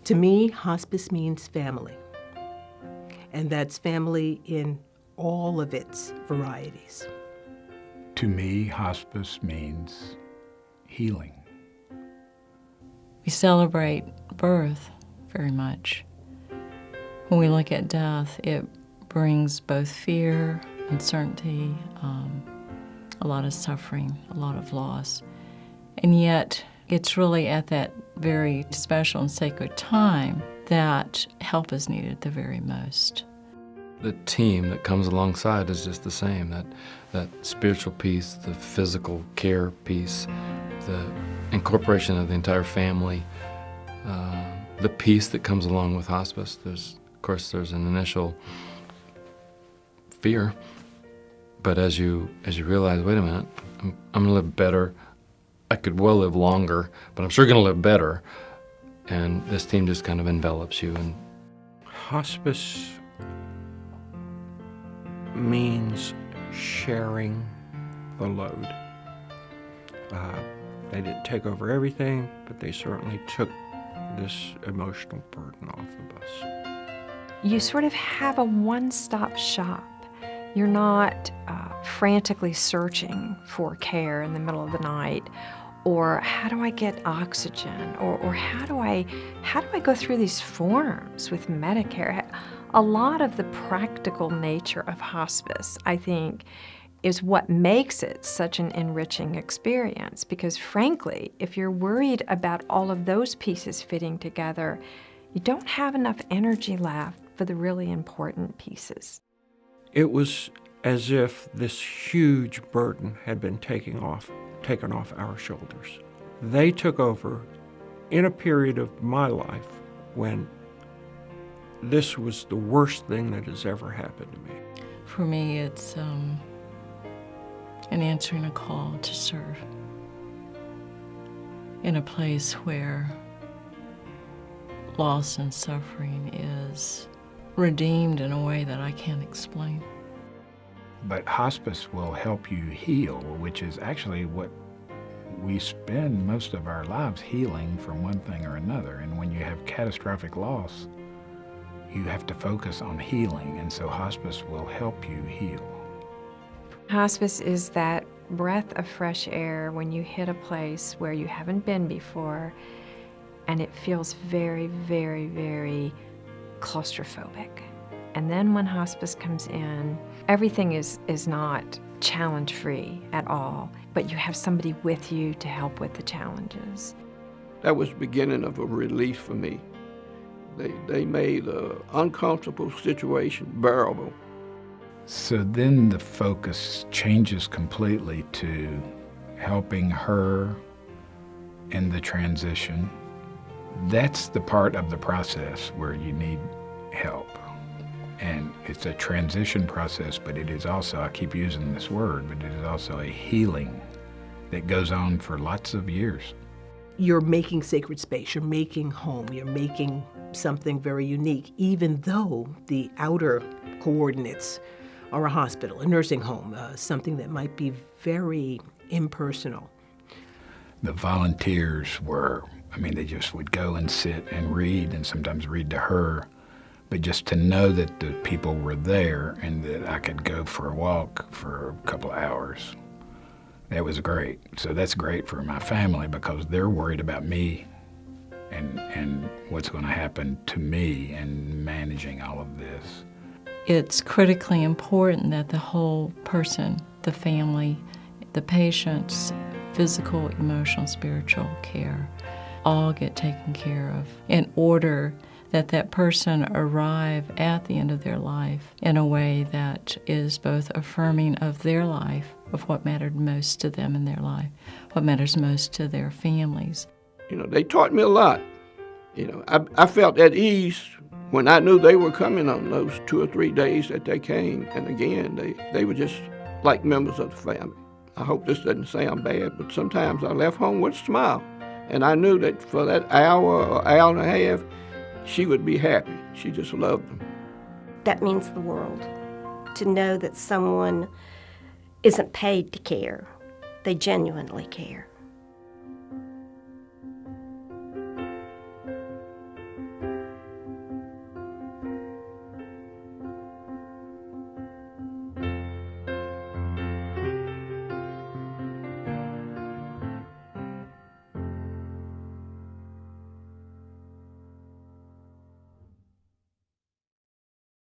To me, hospice means family. And that's family in all of its varieties. To me, hospice means healing. We celebrate birth very much. When we look at death, it brings both fear, uncertainty, a lot of suffering, a lot of loss. And yet, it's really at that very special and sacred time that help is needed the very most. The team that comes alongside is just the same, that spiritual piece, the physical care piece, the incorporation of the entire family, the peace that comes along with hospice. Of course, there's an initial fear, but as you realize, wait a minute, I'm gonna live better. I could well live longer, but I'm sure gonna live better. And this team just kind of envelops you. And hospice means sharing the load. They didn't take over everything, but they certainly took this emotional burden off of us. You sort of have a one-stop shop. You're not frantically searching for care in the middle of the night, or how do I get oxygen, or how do I go through these forms with Medicare? A lot of the practical nature of hospice, I think, is what makes it such an enriching experience, because frankly, if you're worried about all of those pieces fitting together, you don't have enough energy left for the really important pieces. It was as if this huge burden had been taken off our shoulders. They took over in a period of my life when this was the worst thing that has ever happened to me. For me, it's an answering a call to serve in a place where loss and suffering is redeemed in a way that I can't explain. But hospice will help you heal, which is actually what we spend most of our lives healing from one thing or another. And when you have catastrophic loss, you have to focus on healing, and so hospice will help you heal. Hospice is that breath of fresh air when you hit a place where you haven't been before, and it feels very, very, very claustrophobic. And then when hospice comes in, everything is not challenge-free at all, but you have somebody with you to help with the challenges. That was the beginning of a relief for me. They made an uncomfortable situation bearable. So then the focus changes completely to helping her in the transition. That's the part of the process where you need help. And it's a transition process, but it is also, I keep using this word, but it is also a healing that goes on for lots of years. You're making sacred space, you're making home, you're making something very unique, even though the outer coordinates are a hospital, a nursing home, something that might be very impersonal. The volunteers were, they just would go and sit and read, and sometimes read to her, but just to know that the people were there and that I could go for a walk for a couple of hours, that was great. So that's great for my family because they're worried about me and what's going to happen to me and managing all of this. It's critically important that the whole person, the family, the patient's physical, emotional, spiritual care all get taken care of in order that that person arrive at the end of their life in a way that is both affirming of their life, of what mattered most to them in their life, what matters most to their families. They taught me a lot. I felt at ease when I knew they were coming on those 2 or 3 days that they came. And again, they were just like members of the family. I hope this doesn't sound bad, but sometimes I left home with a smile. And I knew that for that hour or hour and a half, she would be happy. She just loved them. That means the world, to know that someone isn't paid to care. They genuinely care.